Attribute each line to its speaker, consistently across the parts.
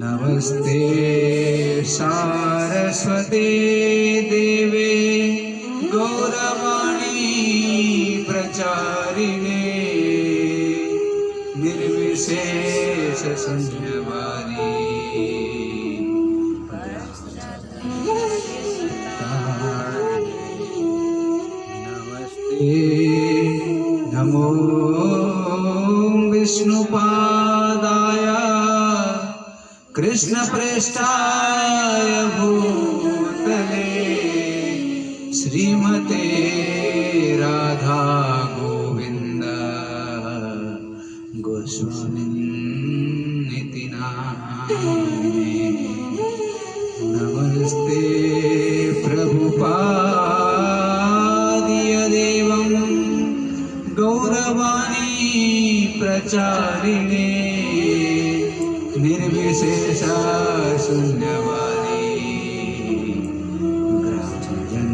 Speaker 1: नमस्ते सारस्वते देवे गौरवाणी प्रचारिणे निर्विशेष शून्यवादी नमस्ते नमो विष्णुपादाय कृष्ण प्रेष्ठाय भूतले श्रीमते राधा गोविंद गोस्वामिन्निति नामिने। नमस्ते प्रभुपादियदेवं गौरवाणी प्रचारिणे निर्विशेषा शून्यवादी ग्रामजन्निस्तारिणी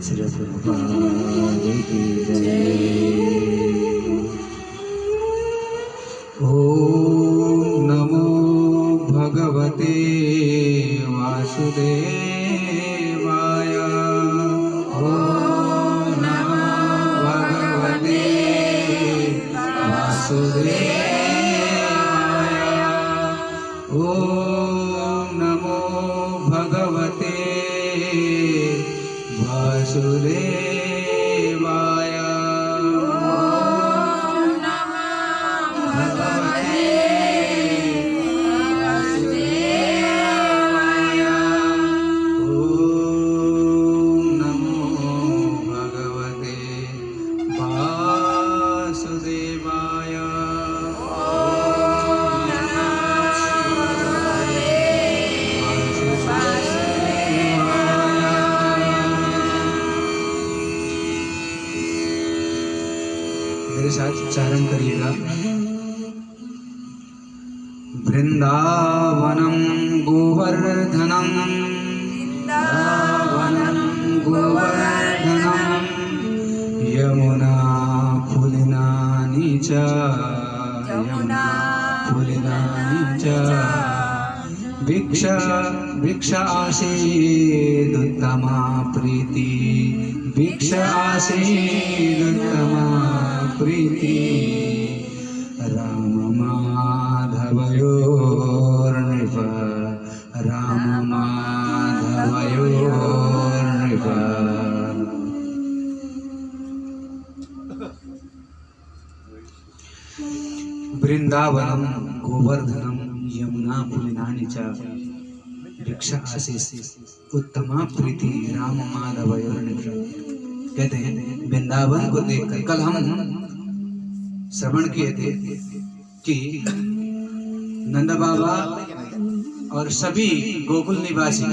Speaker 1: श्री प्रभुपाद की जय। ओम नमो भगवते वासुदेवाय। ओम नमो भगवते वासुदेवाय। ओम नमो भगवते वासुदेवाय। ओम नमो भगवते वासुदेवाय। ओम नमो भगवते वासुदेवाय। मेरे साथ उच्चारण करिएगा। वृंदावनम गोवर्धनम वृंदावनम गोवर्धनम यमुना फुलिनानि च यमुना फुलिनानि च भिक्षा आसीदुत्तमा प्रीति भिक्षा आसीदुत्तमा प्रीति राम माधवयोर्नृप राम माधवयोर्नृप। वृंदावनम गोवर्धनम यमुना पुलिनानि च भिक्षा आसीस उत्तमा प्रीति राम माधवयोर्नृप। कहते हैं वृंदावन को देखकर, कल हम श्रवण किए थे कि नंद बाबा और सभी गोकुल निवासी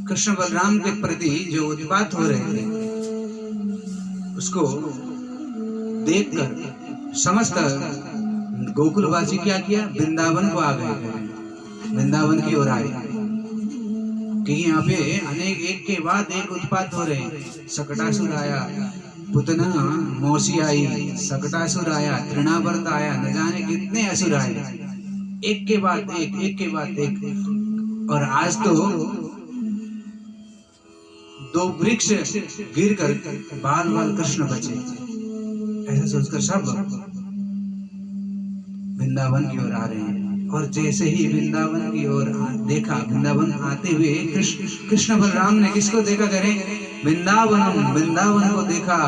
Speaker 1: कृष्ण बलराम के प्रति जो उत्पात हो रहे थे उसको देखकर समस्त गोकुलवासी क्या किया, वृंदावन को आ गए, वृंदावन की ओर आए कि यहाँ पे अनेक एक के बाद एक उत्पात हो रहे हैं। सकटासुर आया, पुतना मौसी आई, सकटासुर आया, तृणावर्त आया, न जाने कितने असुर आए, एक के बाद एक, एक के बाद एक। और आज तो दो वृक्ष गिरकर बाल बाल कृष्ण बचे। ऐसा सोचकर सब वृंदावन की ओर आ रहे हैं। और जैसे ही वृंदावन की ओर देखा, वृंदावन आते हुए कृष्ण बलराम ने किसको देखा करें, वृंदावन को देखा।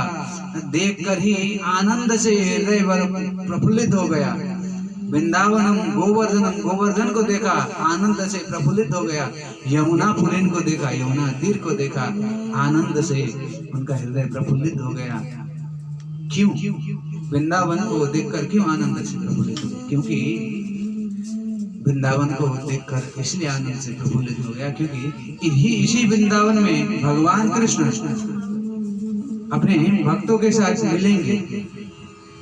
Speaker 1: देखकर ही आनंद से हृदय प्रफुल्लित हो गया। गोवर्धन को देखा, आनंद से प्रफुल्लित हो गया। यमुना पुलिन को देखा, यमुना तीर को देखा, आनंद से उनका हृदय प्रफुल्लित हो गया। क्यों? वृंदावन को देखकर क्यों आनंद से प्रफुल्लित हो गया? क्योंकि वृंदावन को देखकर इसलिए आनंद से प्रफुल्लित हो गया क्योंकि इसी वृंदावन में भगवान कृष्ण अपने भक्तों के साथ मिलेंगे,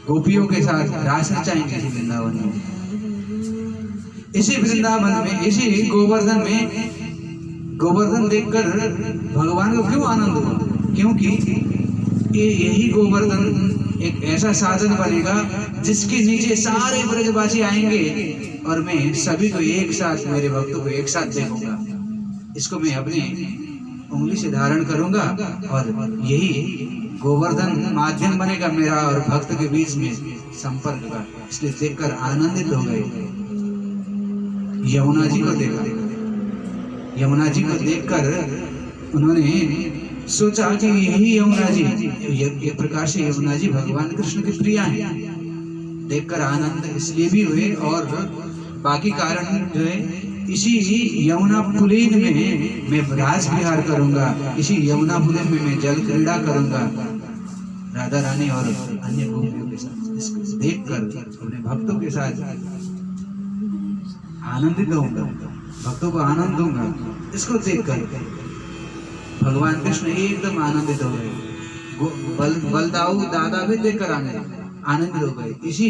Speaker 1: गोपियों के साथ रास रचाएंगे इसी वृंदावन में। इसी वृंदावन में, इसी गोवर्धन में, गोवर्धन देखकर भगवान को क्यों आनंद हुआ? क्योंकि यही गोवर्धन एक ऐसा साधन बनेगा जिसके नीचे सारे ब्रजवासी आएंगे और मैं सभी को एक साथ, मेरे भक्तों को एक साथ देखूंगा। इसको मैं अपनी उंगली से धारण करूंगा और यही गोवर्धन माध्यम बनेगा मेरा और भक्त के बीच में संपर्क का। इसलिए देखकर आनंदित हो गए। यमुना जी को देखा, यमुना जी को देखकर उन्होंने सोचा कि यही यमुना जी, एक प्रकार से यमुना जी भगवान कृष्ण की प्रिया है। देखकर आनंद इसलिए भी हुए और बाकी कारण जो है, इसी यमुना पुलीन में मैं राज विहार करूंगा, इसी यमुना पुलीन में मैं जल क्रीड़ा करूंगा राधा रानी और अन्य गोपियों के साथ। इसको देखकर अपने भक्तों के साथ आनंदित होऊंगा, भक्तों को आनंद दूंगा। इसको देखकर भगवान कृष्ण एकदम आनंदित हो गए। बलदाऊ दादा भी देखकर आनंदित हो गए। इसी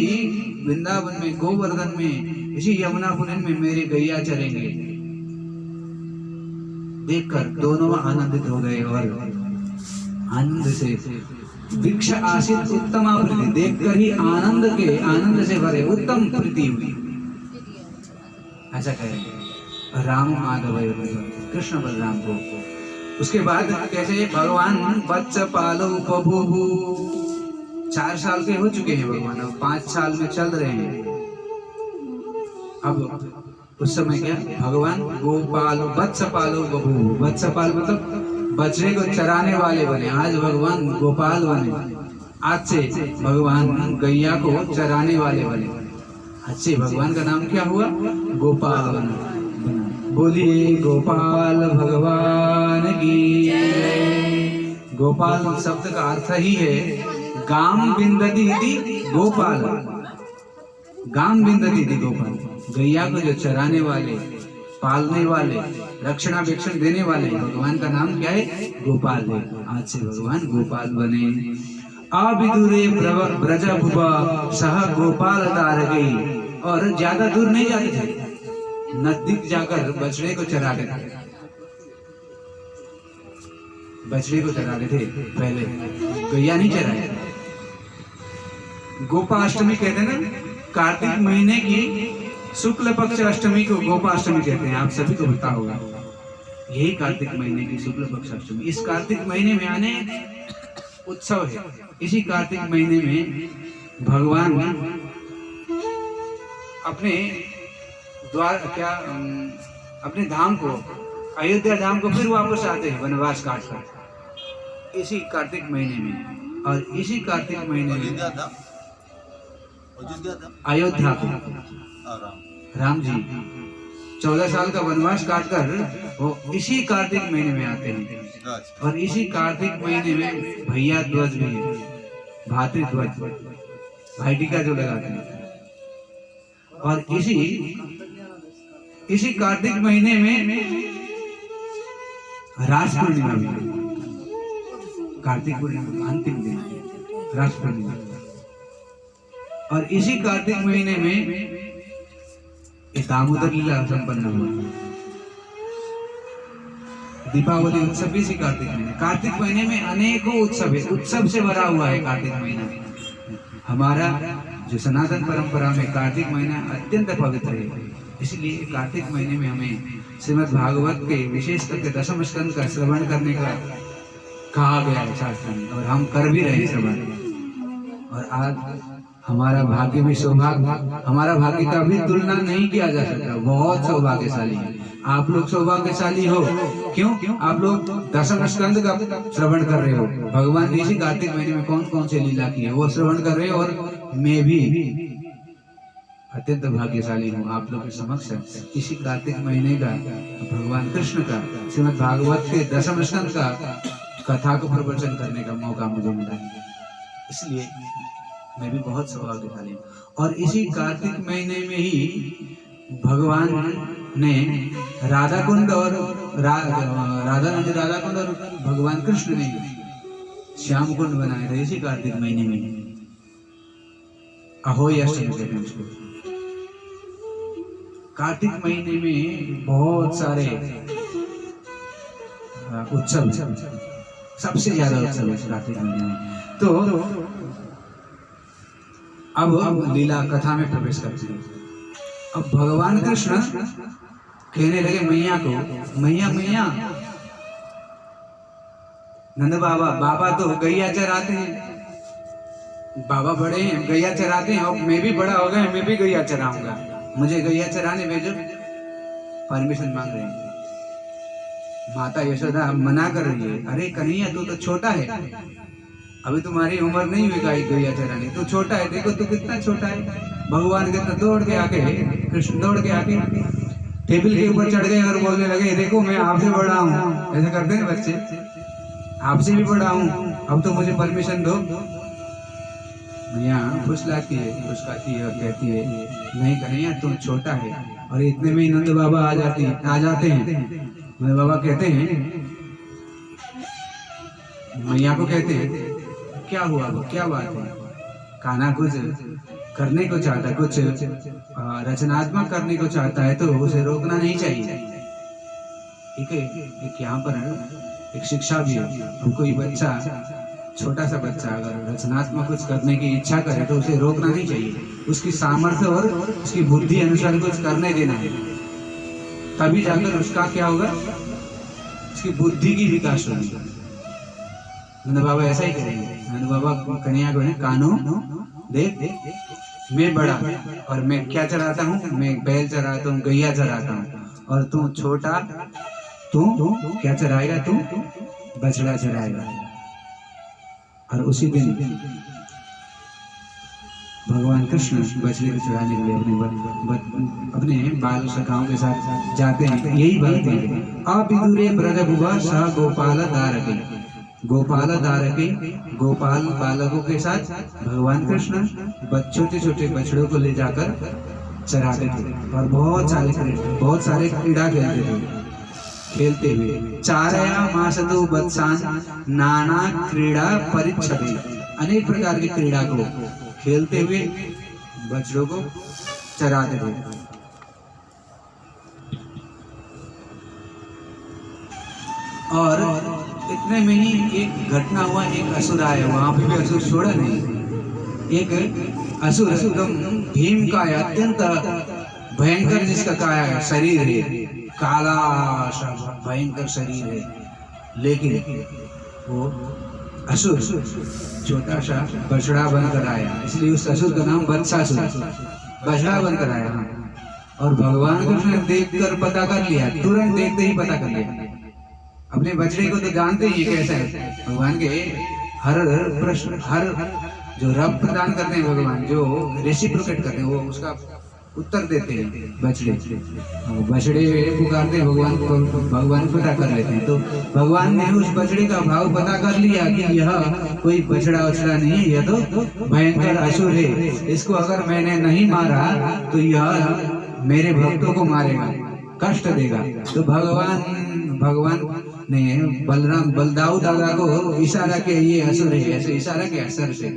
Speaker 1: वृंदावन में, गोवर्धन में, इसी यमुना पुलीन में मेरे गैया चलेंगे। देखकर दोनों आनंदित हो गए और आनंद से वृक्ष आशित उत्तमा प्रीति, देखकर ही आनंद से भरे उत्तम प्रीति हुई। ऐसा कहेंगे राम माधव कृष्ण बलराम को। उसके बाद कैसे भगवान बच्चा पालो बभूवु, 4 साल के हो चुके हैं भगवान, अब 5 साल में चल रहे हैं। अब उस समय क्या, भगवान गोपाल वत्सपालो बभूवु, वत्सपाल मतलब बछड़े को चराने वाले बने। आज भगवान गोपाल बने, आज से भगवान गैया को चराने वाले बने। आज से भगवान का नाम क्या हुआ, गोपाल बना। बोलिए गोपाल भगवान की। गोपाल शब्द का अर्थ ही है गाम बिंदती थी गोपाल, गाम बिंदती थी गोपाल, गैया को जो चराने वाले, पालने वाले, रक्षणावेक्षण देने वाले, भगवान का नाम क्या है, गोपाल है। आज से भगवान गोपाल बने। अविदुरे ब्रज भुवा सह गोपाल तार गई, और ज्यादा दूर नहीं जाते थे, नजदीक जाकर बछड़े को चराते थे, बछड़े को चराते थे। पहले गैया नहीं चराए। गोपाष्टमी कहते हैं ना, कार्तिक महीने की शुक्ल पक्ष अष्टमी को गोपाष्टमी कहते हैं। आप सभी को पता होगा, यही कार्तिक महीने की शुक्ल पक्ष अष्टमी। इस कार्तिक महीने में अनेक उत्सव है। इसी कार्तिक महीने में भगवान अपने अपने धाम को, अयोध्या धाम को फिर वापस आते हैं वनवास काट कर, इसी कार्तिक महीने में। और इसी कार्तिक महीने में अयोध्या राम जी 14 साल का वनवास काट कर वो इसी कार्तिक महीने में आते हैं। और इसी कार्तिक महीने में भैया ध्वज भी है, भातृ ध्वज, भाई टीका जो लगाते हैं। और इसी कार्तिक महीने में रास पूर्णिमा भी है, कार्तिक पूर्णिमा अंतिम दिन रास पूर्णिमा। और इसी कार्तिक महीने में दामोदर लीला संपन्न हुआ। दीपावली उत्सव भी इसी कार्तिक महीने। कार्तिक महीने में अनेकों उत्सव है, उत्सव से भरा हुआ है कार्तिक महीना। हमारा जो सनातन परंपरा में कार्तिक महीना अत्यंत पवित्र है। इसलिए कार्तिक महीने में हमें श्रीमद् भागवत के विशेष करके दशम स्कंद का श्रवण करने का कहा गया है शास्त्र में, और हम कर भी रहे श्रवण। और आज हमारा भाग्य भी सौभाग्य, हमारा भाग्य का भी तुलना नहीं किया जा सकता। बहुत सौभाग्यशाली है आप लोग, सौभाग्यशाली हो। क्यों? आप लोग दशम स्कंद का श्रवण कर रहे हो। भगवान ने इसी कार्तिक महीने में कौन कौन से लीला की है वो श्रवण कर रहे हो। और मैं भी अत्यंत भाग्यशाली हूँ आप लोग के समक्ष इसी कार्तिक महीने का भगवान कृष्ण का श्रीमद् भागवत के दशम स्कंद का कथा को प्रवचन करने का मौका मुझे मिला। इसलिए मैं भी बहुत सौभाग्यशाली हूँ। और इसी कार्तिक महीने में ही भगवान ने राधा कुंड और राधा कुंड और भगवान कृष्ण ने श्याम कुंड बनाए थे इसी कार्तिक महीने में। अहोई अष्टमी कहते हैं उसको। कार्तिक महीने में बहुत सारे उत्सव, सबसे ज्यादा उत्सव है कार्तिक महीने में। तो अब लीला कथा में प्रवेश करती है। अब भगवान कृष्ण कहने लगे मैया को, मैया मैया, नंद बाबा, बाबा तो गैया चराते हैं, बाबा बड़े हैं, गैया चराते हैं, और मैं भी बड़ा हो गया, मैं भी गैया चराऊंगा, मुझे गैया चराने भेजो। परमिशन मांग रहे हैं। माता यशोदा मना कर रही है, अरे कन्हैया तू तो छोटा है, अभी तुम्हारी उम्र नहीं हुई गैया चराने, तू छोटा है, देखो तू कितना छोटा है। भगवान कितना दौड़ के आके, कृष्ण दौड़ के आके टेबल के ऊपर चढ़ गए और बोलने लगे, देखो मैं आपसे बड़ा हूँ। ऐसा करते हैं बच्चे, आपसे भी बड़ा हूँ, अब तो मुझे परमिशन दो। मैया फुसलाती है, फुसलाती है और कहती है, नहीं कन्हैया तुम छोटा है। और इतने में ही नंद बाबा आ जाते हैं। नंद बाबा कहते हैं, मैया को कहते हैं, क्या हुआ, क्या बात है? कान्हा कुछ करने को चाहता है, कुछ रचनात्मक करने को चाहता है, तो उसे रोकना नहीं चाहिए। ठीक है, एक यहाँ पर एक शिक्षा भी है। अब कोई बच्चा, छोटा सा बच्चा अगर रचनात्मक कुछ करने की इच्छा करे तो उसे रोकना नहीं चाहिए, उसकी सामर्थ्य और उसकी बुद्धि अनुसार कुछ करने देना है, तभी जाकर उसका क्या होगा, उसकी बुद्धि की विकास होगी। नंद बाबा ऐसा ही करेंगे। नंद बाबा कन्हैया को, कान्हो देख, मैं बड़ा और मैं क्या चराता हूँ, मैं बैल चराता हूँ, गैया चराता हूँ, और तू छोटा, तू क्या चराएगा, तू बछड़ा चराएगा। और उसी दिन भगवान कृष्ण बछड़े को चुराने के लिए अपने बाल सखाओं के साथ जाते हैं। यही बात है, आप दूरे ब्रजभुवा सा गोपाल दारके, गोपाल दारके, गोपाल बालकों के साथ भगवान कृष्ण छोटे छोटे बछड़ों को ले जाकर चराते थे और बहुत सारे क्रीड़ा खेलते हुए। चारया मासतो बत्सान नाना क्रीड़ा परिच्छदे, अनेक प्रकार की क्रीड़ा को खेलते हुए बछड़ों को चराते थे। और इतने में ही एक घटना हुआ, एक असुर आया, वहां पे भी असुर छोड़ा नहीं। एक असुर एकदम भीम का अत्यंत भयंकर, जिसका काया शरीर है, काला सा भयंकर शरीर है, लेकिन वो असुर छोटा सा बछड़ा बनकर आया, इसलिए उस असुर का नाम वत्सासुर, बछड़ा बनकर आया। और भगवान कृष्ण ने देखकर पता कर लिया, तुरंत देखते ही पता कर लिया। अपने बछड़े को तो जानते ही कैसा है, भगवान के हर प्रश्न, हर जो रब प्रदान करते हैं भगवान, जो रेसिप्रोकेट करते हैं, वो उसका उत्तर देते हैं बछड़े। बछड़े पुकारते हैं भगवान को, भगवान पता कर लेते हैं। तो भगवान ने उस बछड़े का भाव पता कर लिया कि यह कोई बछड़ा वछड़ा नहीं है, यह तो भयंकर असुर है, इसको अगर मैंने नहीं मारा तो यह मेरे भक्तों को मारेगा, कष्ट देगा। तो भगवान ने बलदाऊ दादा को इशारा किया, ये असुर है, ऐसे इशारा किया असर से।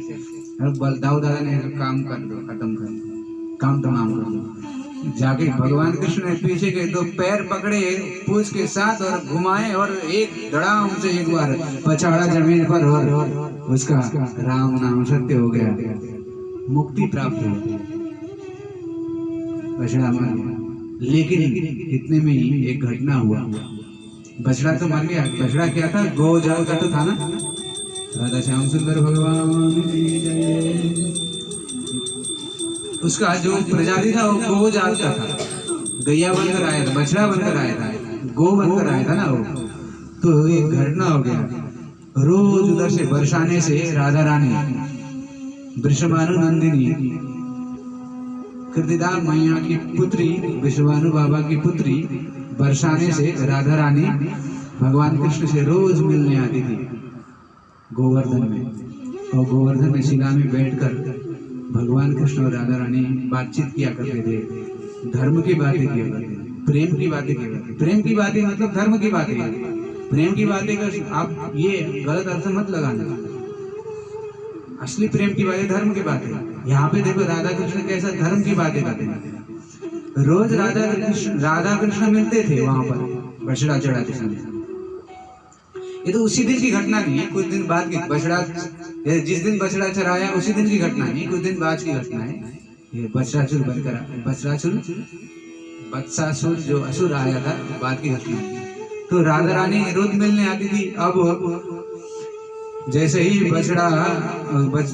Speaker 1: बलदाऊ दादा ने काम कर दो, खत्म कर दो, काम तमाम कर दो। जाके भगवान कृष्ण ने पीछे के दो पैर पकड़े पूंछ के साथ और घुमाए, और एक धड़ाम से एक बार पछाड़ा जमीन पर, और उसका राम नाम सत्य हो गया, मुक्ति प्राप्त हो, बछड़ा मर गया। लेकिन इतने में ही एक घटना हुआ, बछड़ा तो मर गया, बछड़ा क्या था, गौ जाल का तो था ना। राधा श्याम सुंदर भगवान की जय। उसका जो प्रजाति था वो गौ जाल का था, गैया बनकर आया था, बछड़ा बनकर आया था, गौ बनकर आया था ना वो। तो एक घटना हो गया, रोज उधर से बरसाने से राधा रानी वृषभानु नंदिनी कृतिदा मैया की पुत्री, विश्वानु बाबा की पुत्री बरसाने से राधा रानी भगवान कृष्ण से रोज मिलने आती थी गोवर्धन में। और गोवर्धन में शिला में बैठकर भगवान कृष्ण और राधा रानी बातचीत किया करते थे, धर्म की बातें किया करते थे, प्रेम की बातें किया करते। प्रेम की बातें मतलब धर्म की बातें, प्रेम की बातें का आप ये गलत अर्थ मत लगाना, असली प्रेम की बातें धर्म की बातें। यहाँ पे देखो राधा कृष्ण कैसा धर्म की बातें करते हैं। रोज राधा कृष्ण मिलते थे वहां पर बछड़ा चढ़ाते समय। ये तो उसी दिन की घटना नहीं है, कुछ दिन बाद की। बछड़ा ये जिस दिन बछड़ा चराया उसी दिन की घटना नहीं, कुछ दिन बाद की घटना है। ये बछड़ासुर बनकर बत्सासुर जो असुर आया था, बाद की घटना है। तो राधा रानी रोज मिलने आती थी। अब जैसे ही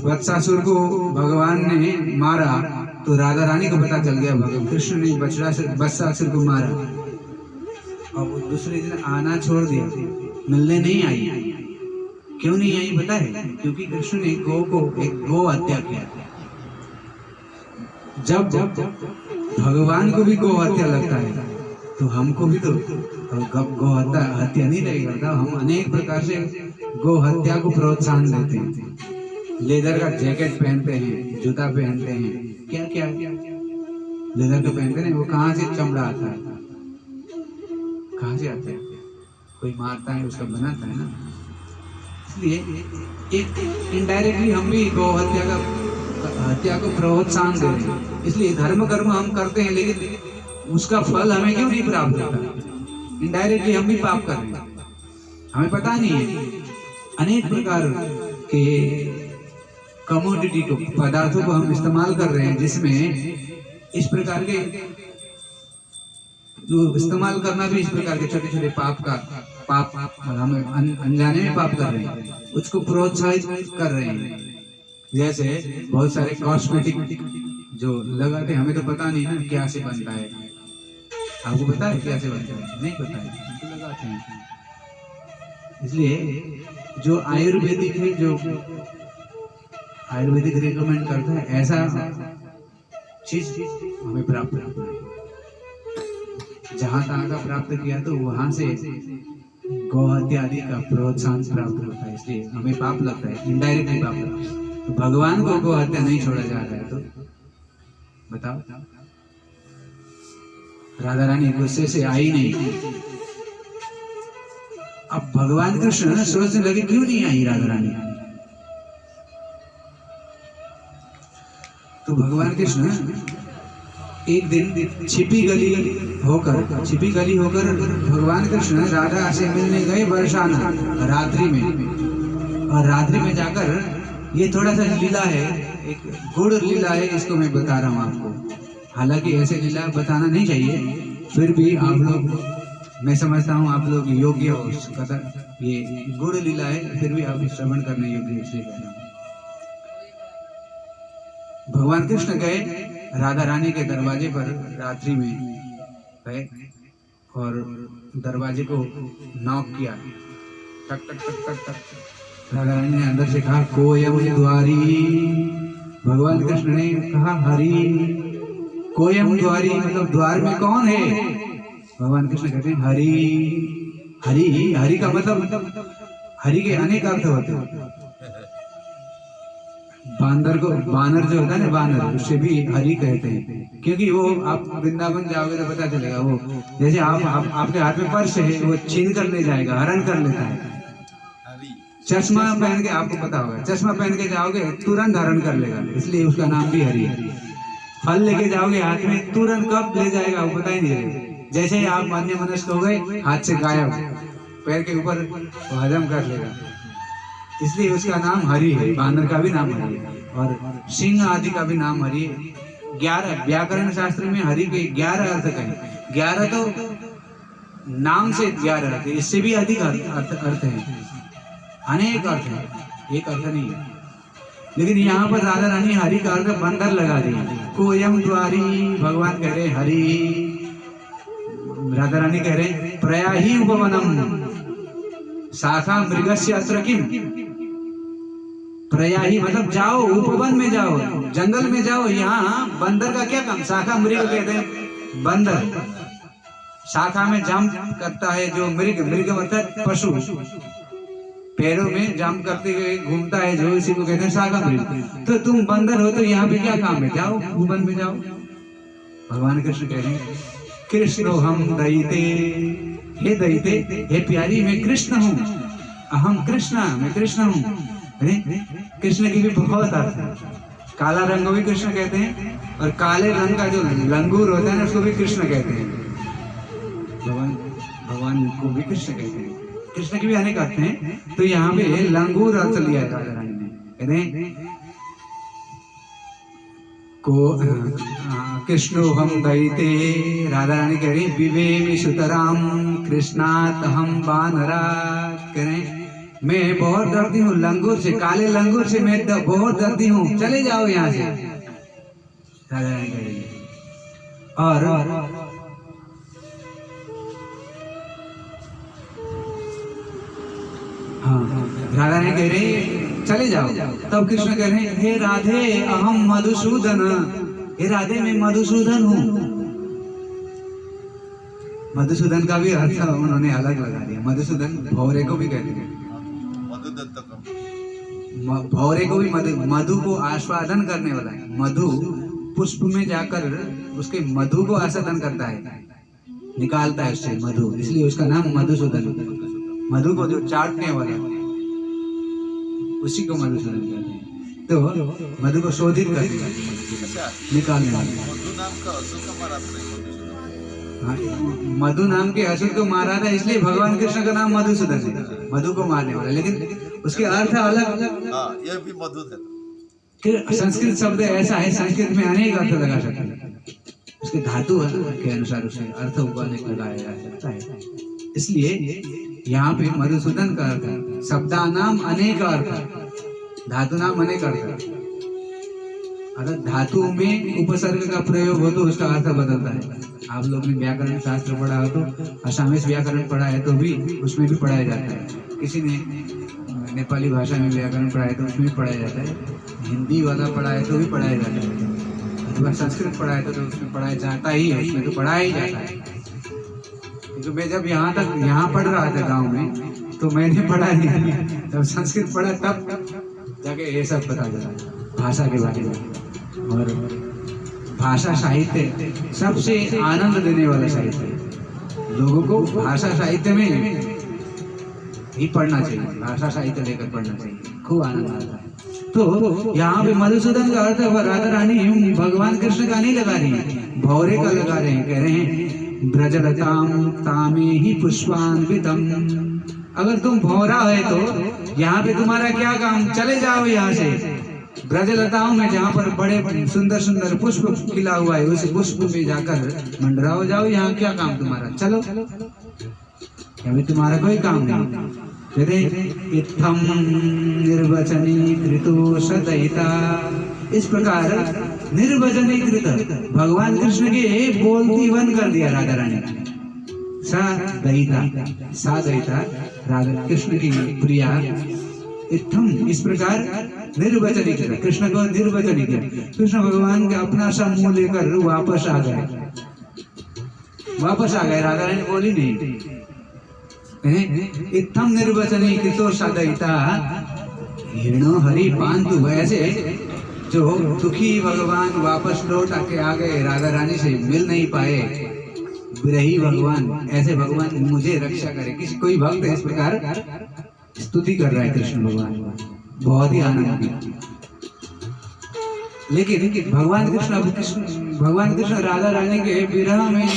Speaker 1: बत्सासुर को भगवान ने मारा तो राधा रानी को पता चल गया भगवान कृष्ण ने बत्सासुर को मारा। अब वो दूसरे दिन आना छोड़ दिया, मिलने नहीं आई। क्यों नहीं आई पता है? क्योंकि कृष्ण ने एक गो हत्या किया। जब भगवान को भी गो हत्या लगता है तो हमको भी तो गो हत्या नहीं लगेगा। हम अनेक प्रकार से गो हत्या को प्रोत्साहन देते हैं। लेदर का जैकेट पहनते हैं, जूता पहनते हैं, क्या क्या लेदर का पहनते हैं। वो कहाँ से चमड़ा आता है, कहाँ से आता है? कोई मारता है उसका बनाता है ना। इसलिए एक इनडायरेक्टली हम भी गौ हत्या को प्रोत्साहन दे रहे हैं। इसलिए धर्म कर्म हम करते हैं, लेकिन उसका फल हमें क्यों नहीं प्राप्त होता? इनडायरेक्टली हम भी पाप कर रहे हैं, हमें पता नहीं है। अनेक प्रकार के कमोडिटी को, पदार्थों को हम इस्तेमाल कर रहे हैं, जिसमें इस प्रकार के जो इस्तेमाल करना भी इस प्रकार के छोटे छोटे पाप हम अनजाने में पाप कर रहे हैं, उसको प्रोत्साहित कर रहे हैं। जैसे बहुत सारे कॉस्मेटिक जो लगाते हैं, हमें तो पता नहीं ना क्या से बनता है। आपको पता है क्या से बनता है? नहीं पता है, तो लगाते हैं। इसलिए जो आयुर्वेदिक है, जो आयुर्वेदिक रिकमेंड करता है, ऐसा चीज हमें प्राप्त करना है। जहां तहां का प्राप्त किया तो वहां से गौ हत्या आदि का प्रोत्साहन प्राप्त होता है, इसलिए हमें पाप लगता है, इनडायरेक्टली पाप लगता है। तो भगवान को गौ हत्या नहीं छोड़ा जा रहा है, तो बताओ। राधा रानी गुस्से से आई नहीं। अब भगवान कृष्ण सोचने लगे क्यों नहीं आई राधा रानी। तो भगवान कृष्ण एक दिन छिपी गली होकर भगवान कृष्ण राधा से मिलने गए बरसाना रात्रि में। और रात्रि में जाकर, ये थोड़ा सा लीला है, एक गुड़ लीला है, इसको मैं बता रहा हूँ आपको। हालांकि ऐसे लीला बताना नहीं चाहिए, फिर भी आप लोग, मैं समझता हूँ आप लोग योग्य हो उस कदर। ये गुड़ लीला है, फिर भी आप श्रवण करने योग्य, इसलिए कह रहा हूँ। भगवान कृष्ण गए राधा रानी के दरवाजे पर रात्रि में गए और दरवाजे को नॉक किया, टक टक टक टक टक। राधा रानी ने अंदर से कहा कोयम द्वारी। भगवान कृष्ण ने कहा हरि। कोयम द्वारी मतलब द्वार में कौन है? भगवान कृष्ण कहते हैं हरि। हरि, हरि का मतलब हरि के अनेक अर्थ होते हैं। बानर जो होता है ना, बानर, उससे भी हरि कहते हैं, क्योंकि वो आप वृंदावन जाओगे तो पता चलेगा। वो जैसे आपके हाथ में पर्स है, वो छीन कर ले जाएगा, हरण कर लेता है। चश्मा पहन के, आपको पता होगा, चश्मा पहन के जाओगे तुरंत हरण कर लेगा, इसलिए उसका नाम भी हरि है। फल लेके जाओगे हाथ में, तुरंत कब ले जाएगा वो पता ही नहीं लगेगा। जैसे ही आप अन्य मनुष्य हो गए, हाथ से गायब, पैर के ऊपर वो हजम कर लेगा, इसलिए उसका नाम हरि है। बानर का भी नाम हरि है और सिंह आदि का भी नाम हरि है। 11 व्याकरण शास्त्र में हरि के 11 अर्थ कहे। 11 तो नाम से 11 अर्थ, इससे भी अधिक अर्थ है, अनेक अर्थ है, एक अर्थ नहीं है। लेकिन यहाँ पर राधा रानी हरि का अर्थ बंदर लगा दी। कोयम द्वारी, भगवान कह रहे हरि, राधा रानी कह रहे प्रयाहि उपवनम शाखा मृगस्य अत्र किम। प्रयाहि मतलब जाओ, उपवन में जाओ, जंगल में जाओ, यहाँ बंदर का क्या काम। शाखा मृग कहते हैं बंदर, शाखा में जंप करता है जो मृग मतलब पशु, पैरों में जंप करते हुए घूमता है जो, इसी को कहते हैं शाखा मृग। तो तुम बंदर हो तो यहाँ पे क्या काम है, जाओ उपवन में जाओ। भगवान कृष्ण कह रहे हैं कृष्ण हम दयिते, हे दयिते, हे प्यारी, मैं कृष्ण हूँ, अहम कृष्ण, मैं कृष्ण हूँ। कृष्ण की भी बहुत अर्थ है। काला रंग को भी कृष्ण कहते हैं, और काले रंग का जो लंगूर होता है ना, उसको भी कृष्ण कहते हैं। भगवान को भी कृष्ण कहते हैं। कृष्ण के भी अनेक अर्थ हैं, तो यहाँ पे लंगूर अर्थ लिया है राधा रानी ने। कहते को कृष्णो हम दयिते, राधा रानी कह रही विवेमी सुतराम कृष्णात हम बानरा, कह रहे मैं बहुत डरती हूँ लंगूर से, काले लंगूर से मैं बहुत डरती हूँ, चले जाओ यहाँ से, राधा रानी कह रही है। और हाँ राधा रानी कह रही चले जाओ। तब कृष्ण कह रहे हैं हे राधे अहम मधुसूदन, हे राधे मैं मधुसूदन हूँ। मधुसूदन का भी अर्थ उन्होंने अलग लगा दिया। मधुसूदन भौरे को भी कहते हैं, भौरे को भी मधु को आस्वादन करने वाला है। मधु पुष्प में जाकर उसके मधु को आस्वादन करता है, निकालता है उससे मधु, इसलिए उसका नाम मधुसूदन। मधु को जो चाटने वाला उसी को मधुसूदन कहते हैं। तो मधु को शोधित कर दिया, निकालने वाला। मधु नाम के असुर को मारा था, इसलिए भगवान कृष्ण का नाम मधुसूदन है, मधु को मारने वाला। लेकिन उसके अर्थ अलग।
Speaker 2: यह भी मधु है।
Speaker 1: फिर संस्कृत शब्द ऐसा है, संस्कृत में अनेक अर्थ लगा सकते हैं, उसके धातु के अनुसार उसे अर्थ अनेक लगाया जा सकता है। इसलिए यहाँ पे मधुसूदन का अर्थ शब्दानाम अनेक अर्थ, धातु नाम अनेक अर्थ। अगर धातु में उपसर्ग का प्रयोग हो तो उसका अर्थ बदलता है। आप लोग ने व्याकरण शास्त्र पढ़ा हो तो, असामीज व्याकरण पढ़ा है तो भी उसमें भी पढ़ाया जाता है। किसी ने नेपाली भाषा में व्याकरण पढ़ा है तो उसमें भी पढ़ाया जाता है, हिंदी वाला पढ़ा है तो भी पढ़ाया जाता है, अथवा संस्कृत पढ़ा है तो उसमें पढ़ाया जाता ही है, उसमें तो पढ़ाया ही जाता है। क्योंकि मैं जब यहाँ पढ़ रहा था गाँव में तो मैंने पढ़ा नहीं, जब संस्कृत पढ़ा तब जाके ये सब पता चला भाषा के बारे में। और भाषा साहित्य सबसे आनंद देने वाला साहित्य है। लोगों को भाषा साहित्य में ही पढ़ना चाहिए, भाषा साहित्य लेकर पढ़ना चाहिए, खूब आनंद आता है। तो यहाँ पे मधुसूदन का अर्थ राधा रानी भगवान कृष्ण का नहीं लगा रही है, भौरे का लगा रहे हैं। कह रहे हैं ब्रजलताम तामे ही पुष्पान्वितम, अगर तुम भौरा है तो यहाँ पे तुम्हारा क्या काम, चले जाओ यहाँ से। ब्रजलताओं में जहाँ पर बड़े सुंदर सुंदर पुष्प खिला हुआ है, उस पुष्प में जाकर मंडराओ जाओ, यहाँ क्या काम तुम्हारा, चलो, अभी तुम्हारा कोई काम नहीं। इत्थम निर्वचनी कृतो सदयिता, इस प्रकार निर्वचनी कृत भगवान कृष्ण के बोलती बंद कर दिया राधा रानी। सादयिता राधा कृष्ण की प्रिया। इत्थम इस प्रकार निर्वचनी कृत, कृष्ण को निर्वचनी कृत। कृष्ण भगवान का अपना सा मुंह लेकर वापस आ गए, राधा रानी बोली नहीं। इत्थम निर्वचनी कृतो सदयिता हिरणो हरि पांतु, ऐसे जो दुखी भगवान वापस लौट आके आ गए, राधा रानी से मिल नहीं पाए, विरही भगवान, ऐसे भगवान मुझे रक्षा करे। किसी कोई भक्त इस प्रकार स्तुति कर रहा है कृष्ण भगवान, बहुत ही आनंद। लेकिन भगवान कृष्ण राधा रानी के विरह में